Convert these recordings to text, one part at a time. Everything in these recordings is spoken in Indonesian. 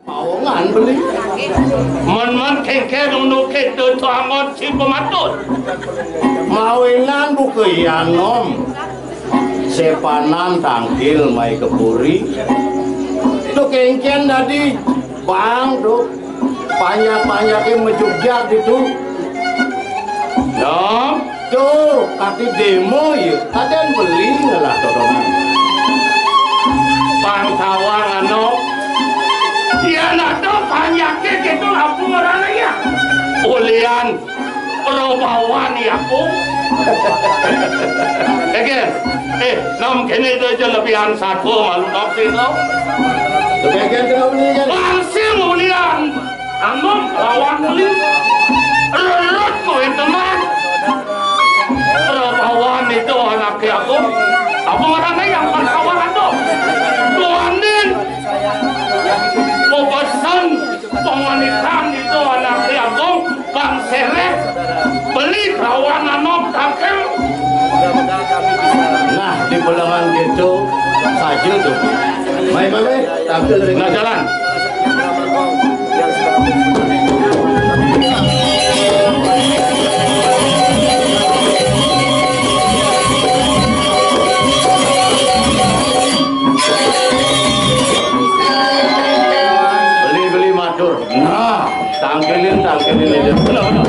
Pawangan beli. Man kengke nunu kedo tuangot si pematut. Mawinan bukeyan nom. Sepanan tangkil mai kepuri. Tuh kengken tadi bang tuh banyak-banyaknya mejugjak itu. No, tuh kaki demo ya, kalian beli lah tolongan. Bang tawang ano. Ya nak tuh banyaknya gitu apa orang ya. Ulian perubahan ya aku. Nom kini tu je lebihan satu malu nom sih tau. Kengken tuh beli kan? Langsung ulian. Anom lawan beli. Rerut kau itu mah. Perubahan itu anaknya aku. Apa orang yang perkawalan tu? Tuanin. Mau pesan pengonikan itu anaknya aku. Bang Seret. Beli kawan anom tangkel. Nah di pulangan gitu saja tuh. Baik baik, tampil dari Nah jalan. Beli matur. Nah tangkilin aja. Benar.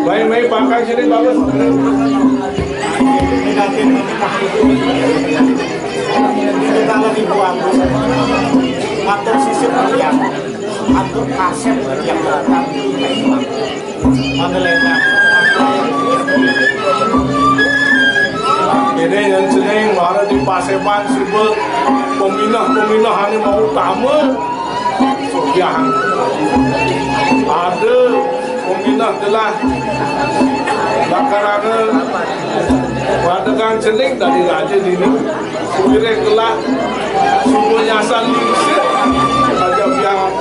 Baik pakai sini bagus. Kita lebih buang atur sisir yang atur kaset yang datang mengelengkan ini yang sering ada di Paseban sibuk peminah ini mau utama yang ada peminah telah bakarana wadagan celing dari raja ini kira telah semuanya saling saja yang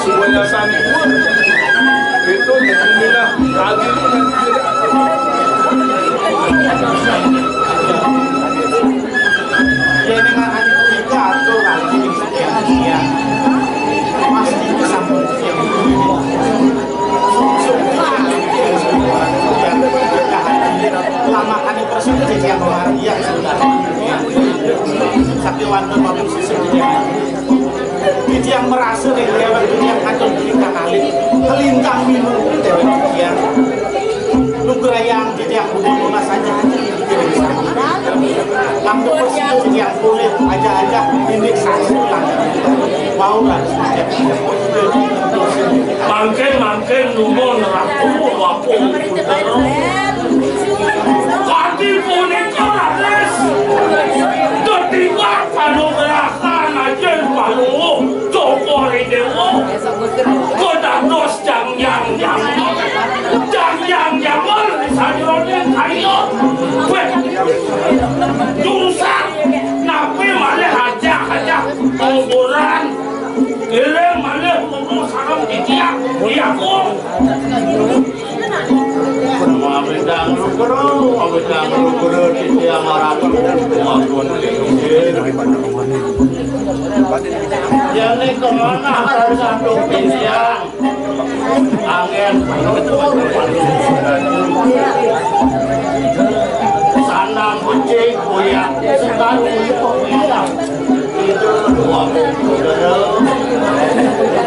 semuanya saling itu peminah hadir ya dengan hanya tiga atur lagi di setiap dia pasti bersama yang lama kali tersebut jadi yang bahagia sudah sakti wonder bagus sesudah itu yang merasa dia waktu yang kacau berikan kali kelintang minum dia nugra yang jadi yang bunuh saja lampu persitu yang kulit aja indeksasi ulang wow lah Mangken numon rapu Kati punika rates ketika panugerakan ajen palu cokori dewo kedados yang sajronya kayo jurusan napi malih aja kuburan Ileng malih kudu sarang titiak diaku Mabedang rukro titiak maratu maupun jadi kemana harus satu titiak angin sanang kucing kuyak sekali peminat itu dua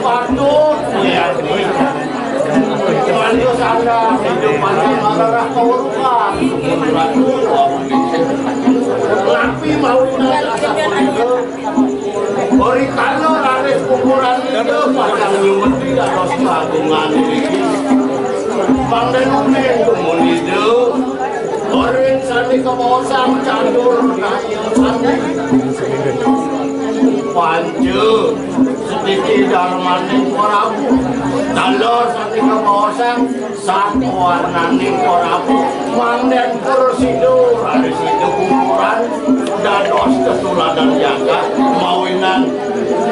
patut kuyak Mandu sana hidup mati marah keurukan Napi mau Orikano laris kuburan itu Padang nyumet tidak harus kagungan Pangdenunin kumun itu Orin sani kebosang candur Nayang sani Panju sedikit darmaning korabu Talor sani kebosang Satu warnaning korabu Manden kursidur Ada situ kuburan Dados kesuladan jaga Mawinan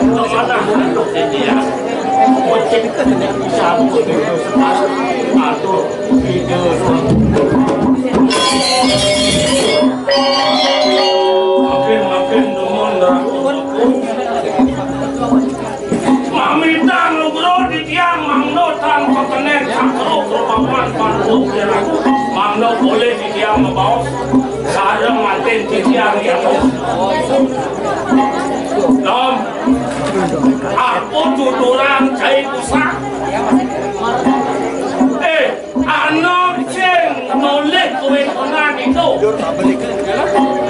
Kemana untuk dia Kucing Sambut itu sekarang Atur Hidup Makin numun Mamitang lugro di tiang Mangno tanpa kenek Sakro kerupaman pantuk Mangno boleh di tiang membawa Sarang mantin di tiang yang Dom Aku tuturan cai kusak Anak ceng nolek kowe konan itu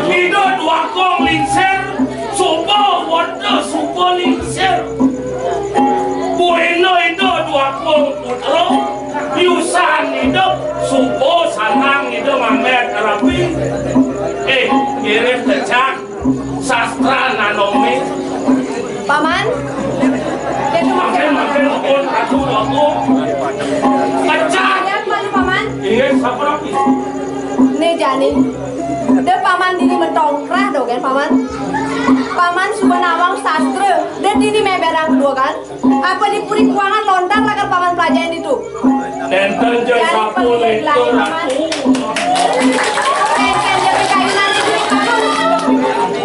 Itu dua kong lingser Supo wadah supo lingser Bueno itu dua kong putro Yusan itu supo sanang itu mamet rapi Kirim tecak Sastra nanomi Paman Makin pun aku Pecah Paman Ingin saprapi Nih jani De paman dini mentongkrah dong kan paman Paman Subhanawang sastra Dan dini meberang kedua kan Apa di puri kuangan lontar lagar paman pelajaran itu Nenten jeng sapu itu ratu Nenten jadi kayunan itu paman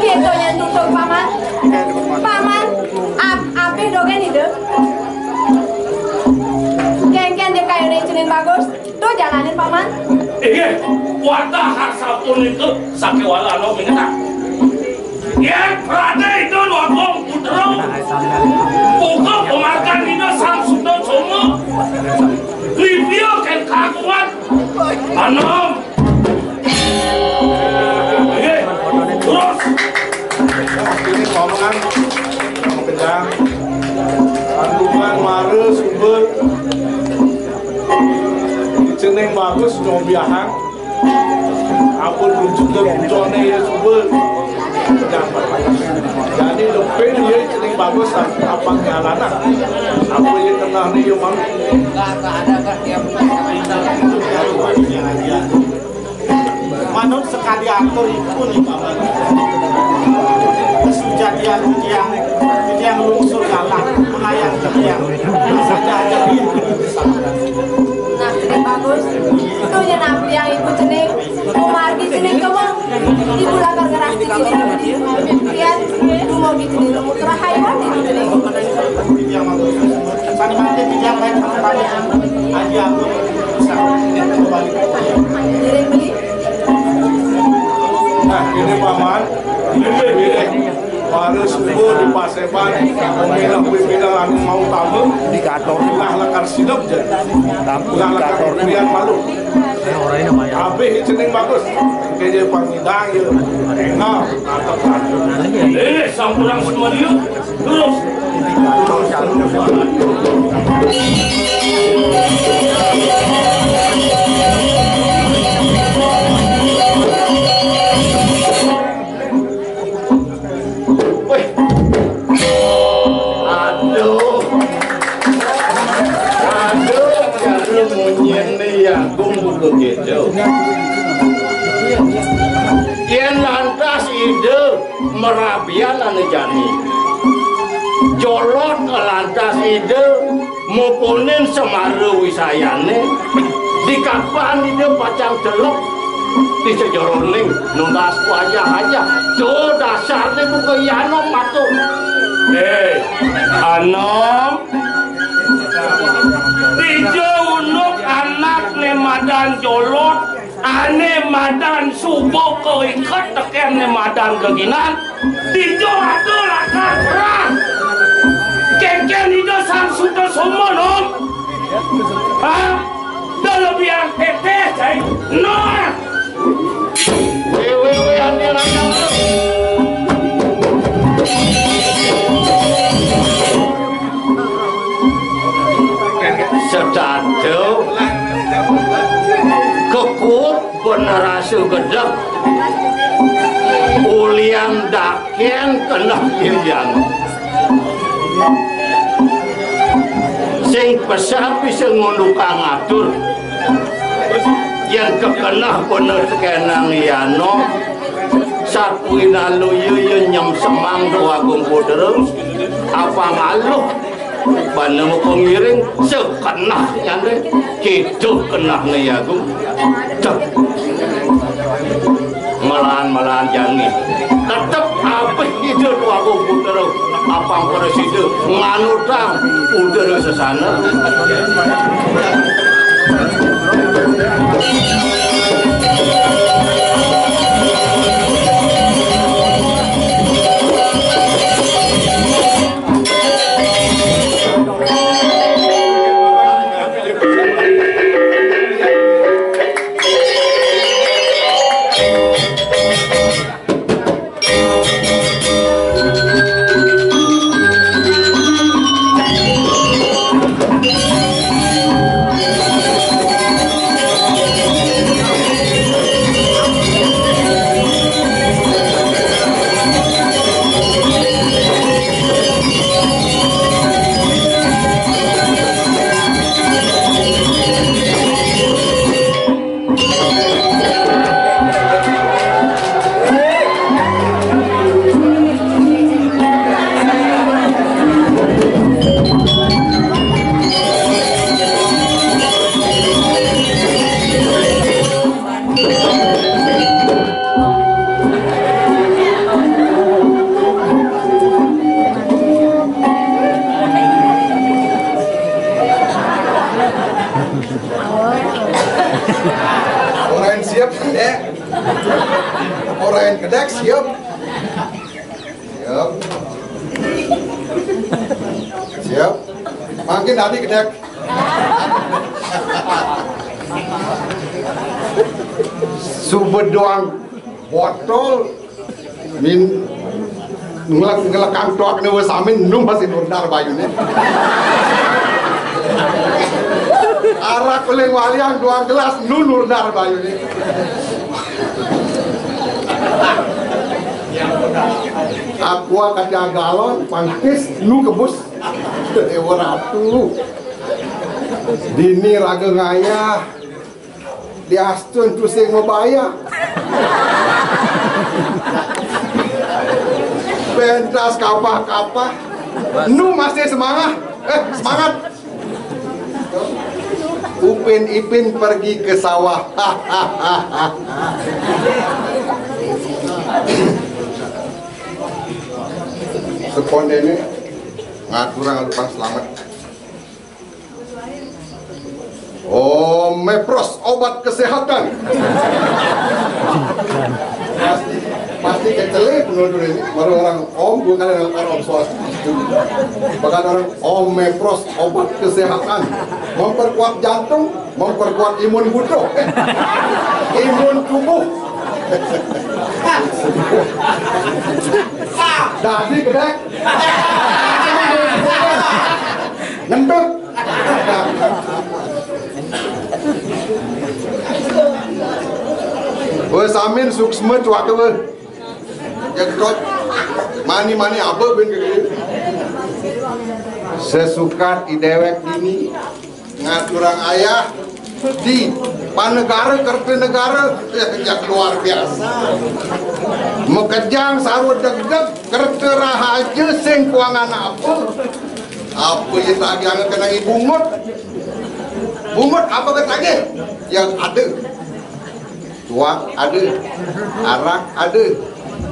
Gitu yang tutup paman Paman Api dogen itu Kengken dia kayunan cenin bagus Tuh jalanin paman Iya, wadah harsapun itu sakit wala lo mengenal. Ya, berada itu dua kong putro. Pukul pemarkan itu sang sudah semua. Anom. Terus. Ini ngomongan kencang. Kandungan mare sumber. Jeneng bagus nyobiahan. Apa rujuk ke bucone ya sumber. Jadi depan dia jeneng bagus apa ngalanan. Apa yang kena ni yo mang. Manut sekali aktor itu nih Paman. Kesujatian yang lungsur galak melayang yang saja aja dia. Nah, jeneng bagus. Itu ya nabi yang ibu jeneng. Mau margi jeneng kamu. Ibu lakar keras di sini. Lihat, ibu mau bikin ilmu terakhir itu jeneng. Yang bagus. Sani mati yang lain sama aja aku bisa kembali. Jeneng beli. Nah ini paman, ini baru subuh di Paseban, pimpinan anu mau tamu, ulah lakar sidap je, ulah lakar pilihan malu. Habis jeneng bagus, kerja pangidang ya, enak, atau Sampurang semua dia. Terus. Yen lantas ide merabian anu jani jolot lantas ide mupunin semare wisayane di kapan ide pacang delok di sejoroning nuntas wajah aja do dasarnya buka yanom matu Anom. Tiga unuk anak ne madan jolot, ane madan subuh keikat teken ne madan keginan. Tiga ada lakar perang. Keken itu sang sudah semua nom. Hah? Dah lebih yang teteh cai. No. wewe ane raya sedado kekut penerasu gedek ulian daken kena ilian sing pesat bisa ngundukang atur yang kekenah bener kenang liano sapuina luyu nyem semang doa gungku terus apa malu panemu pengiring sekenah nyande hidup kenah nih aku cek malahan jangi tetep apa hidup aku puter apa presiden nganutang udah sesana Orang siap kedek, orang kedek siap, siap, makin tadi kedek. Subet doang botol min ngelakang tuak ne samin nu masih nurdar bayune. Arak oleh waliang 2 gelas nu nurdar bayune. Aqua kaca galon pangkis nu kebus ewa ratu dini raga ngayah diastun terus yang ngebaya pentas kapah-kapah nu masih semangat semangat Upin Ipin pergi ke sawah. Sekonde ngaturang lupa selamat. Mepros obat kesehatan. Pasti kecelip menurut ini. Baru orang bukan orang swasta. Bahkan orang Mepros obat kesehatan, memperkuat jantung, memperkuat imun butuh, imun tubuh. Dadi kedek ngendut. Samin suksma cuak ke jengkot mani apa ben gede sesukat idewek ini ngaturang ayah di panegara kerti negara yang luar biasa mekejang sarwa deg-deg kerti rahaja sing kuangan apa yang lagi anget kena bungut apa ketagih yang ada tuak ada arak ada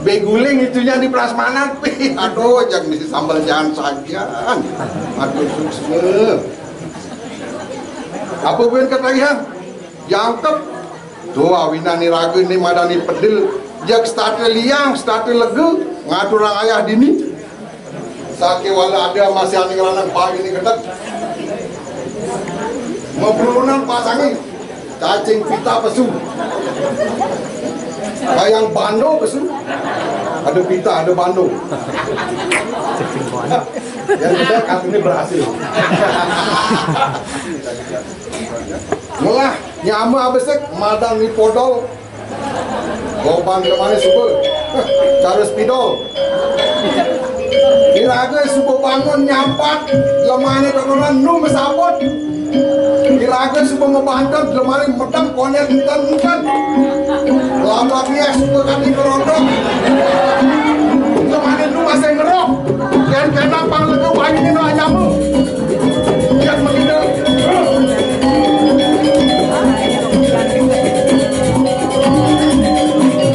beguling itunya di prasmanan aduh jangan di sambal jangan sajian aduh susah apa pun ketagihan jangkep tuh awinani ragu ni madani pedil jak starte liang starte legu ngaturang ayah dini sakit wala ada masih aning lanang pagi ini ketat membulunan pasangi cacing pita pesu ayang bando pesu ada pita ada bando yang kedua katanya berhasil mulah nyama abesek madang ni podol goban kemana subur cara spidol kiraga subur bangun nyampat lemane dokunan nu mesabot kiraga subur ngebantam lemane medang koner entan lambatnya subur kati kerondok lemane nu masih ngerok dan kena panglega wangi ni nak nyamu yang begitu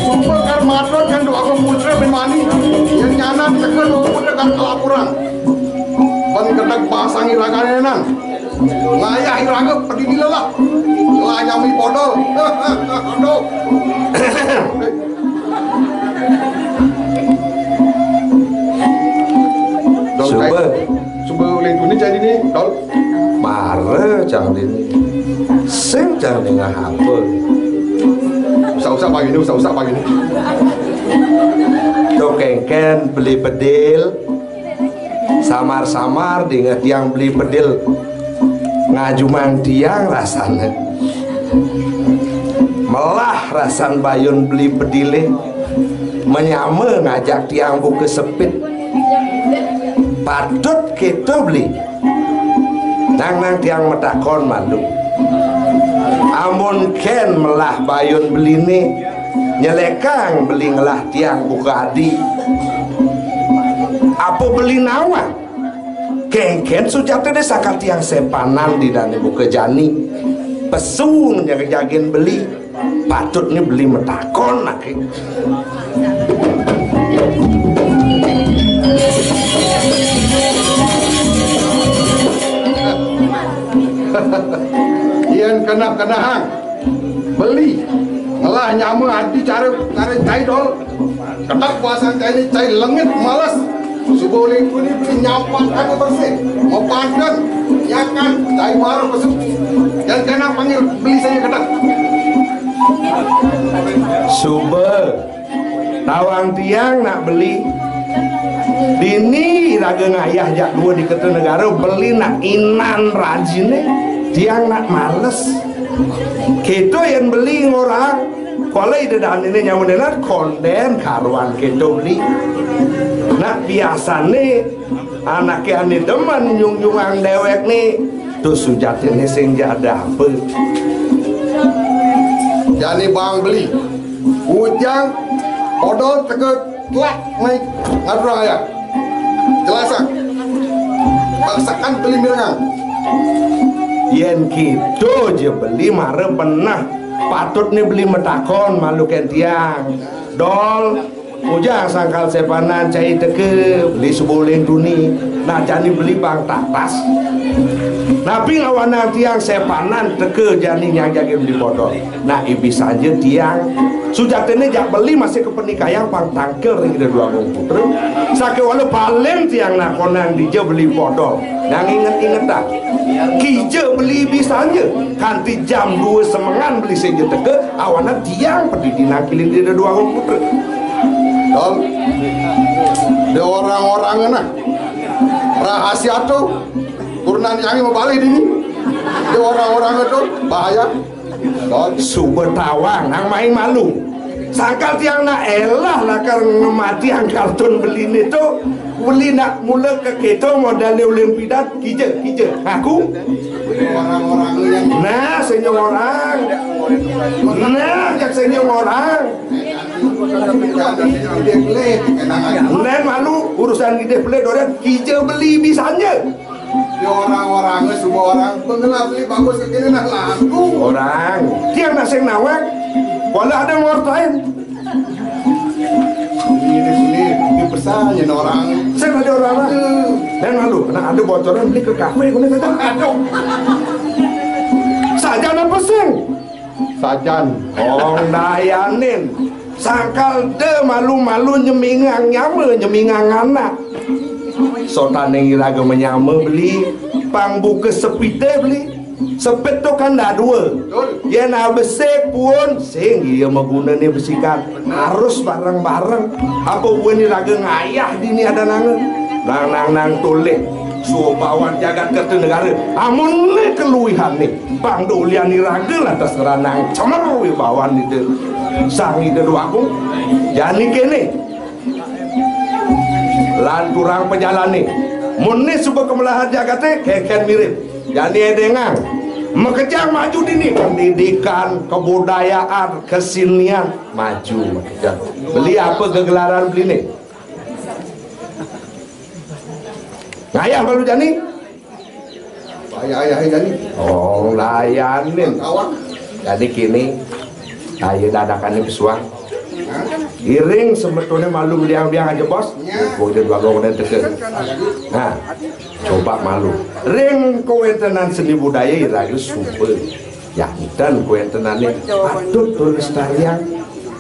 super karmadot yang doa kemutra benmani yang nyanan tekan doa kemutra kan kelapuran ban kedak pasangi raganenan ngayah iraga pedih dilelah lah nyami podol aduh Coba oleh dunia jadi ni, dol. Mare jangan ini, sing jangan dengar apa. Usah-usah pagi ni, usah-usah pagi ni. Dokengken beli bedil, samar-samar dengan tiang beli bedil, ngajumang tiang rasanya. Melah rasan bayun beli bedile, menyama ngajak tiang buka sepit. Patut kita beli nang tiang medakon malu amun ken melah bayun beli ni nyelekang beli ngelah tiang buka adi apa beli nawa ken sujata desa tiang sepanan di dani buka jani pesung jagin beli patut ni beli medakon nak Ian kena hang beli ngelah nyama adi cara cai dol ketak puasa cai lengit malas subuh lingku ni beli nyapat aku bersih mau padan nyakan cai baru besuk dan kena panggil beli saya ketak Super tawang tiang nak beli dini raga ngayah jak dua di Kertanegara beli nak inan rajinnya tiang nak males kita yang beli orang kalau ide dan ini nyamunelan konden karuan kita beli nak biasanya anaknya ane demen nyung-nyungang dewek nih tuh sujatin sing jada apa jadi bang beli ujang odol tegak telak naik ngadrang ya jelasan baksakan beli mirangang yen gitu je beli mare pernah patut nih beli metakon malu kentiang dol ujang sangkal sepanan cai teke beli seboleng duni nah jani beli bang tatas nabi ngawana tiang sepanan teke jani yang jaga beli bodol nah ibi saja tiang sujatene jak beli masih ke pernikayang pang tangkel ring dua putra sake wala paling tiang nak konang dija beli bodol nang inget-inget tak kija beli bisanya kanti jam 2 semengan beli saja teke awana tiang pergi dinakilin di dua putra dol de orang-orang nah rahasia tuh turunan yang mau balik ini de orang-orang itu bahaya dol sumber tawang nang main malu sangkal tiang nak elah lah karena mati ang kartun beli ni tu beli nak mula ke kita modal Olimpiade kija aku orang-orang yang nah senyum orang nah jak senyum orang nah malu urusan gede beli orang kija beli bisanya di orang-orangnya semua orang pengelap beli bagus kekini nak laku orang tiang nak sing nawak wala ada ngortain ini pesannya orang saya ada orang dan malu nah ada bocoran beli ke kafe guna kata aduh sajan apa sing sajan orang dayanin sangkal de malu-malu nyemingang nyama nyemingang anak sotan yang iraga menyama beli pang buka sepite beli sepit tu kan dah dua dia nak bersih pun sing dia mengguna ni bersihkan harus bareng-bareng apa buat ni raga ngayah di ni ada nang toleh suruh bawan jagat Kertanegara amun ni keluihan ni bang dolian ni raga lah terserah nang cemerui bawan ni tu sang ni kedua aku jadi kene lan kurang pejalan ni mun ni suka kemelahan jagatnya keken mirip jadi edengang mengejar maju dini pendidikan kebudayaan kesenian maju mengejar beli apa kegelaran beli ni ngayah baru jani ayah jani oh layanin jadi kini ayo dadakan ni pesuang iring sebetulnya malu biang-biang aja bos boleh dua kemudian teken nah coba malu ring kewentenan seni budaya irayu super ya dan kewentenannya patut tulis tarian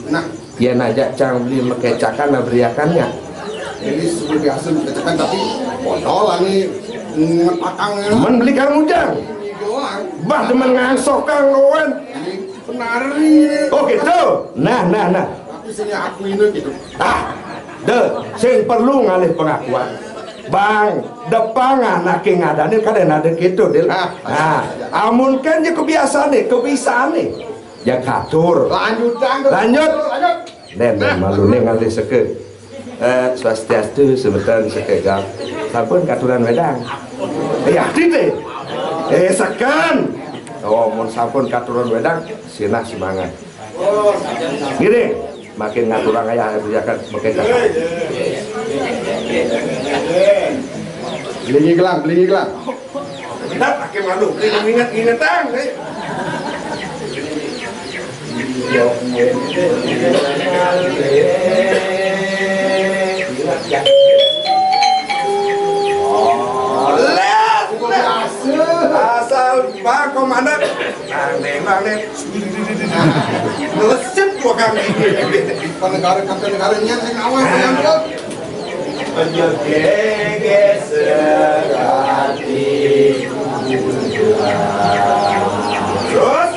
nah ya najak cang beli mekecakan dan beriakannya ini sudah biasa kecakan tapi bodoh nih ngepakang membeli kang ujang bah demen ngasok kang kawan penari oh gitu nah tapi saya aku ini gitu sing perlu ngalih pengakuan bang depan anak yang ngadani kadang ada gitu deh amun kan ya kebiasaan nih ya katur lanjut dan malu nih ngalih seke swastiastu sebentar seke jam sampun katuran wedang ya tite sekan oh mun sampun katuran wedang sinah semangat gini makin ngaturang ayah kerjakan makin kakak beli gelang tidak pakai malu beli ingat-ingatan asal pak komandan aneh ngelesip dua kali negara-negaranya yang awal yang terus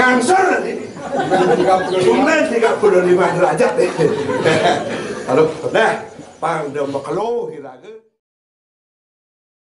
ngangsur ini. Sunan 35 derajat. Aduh, dah, pang udah makalo hiraga.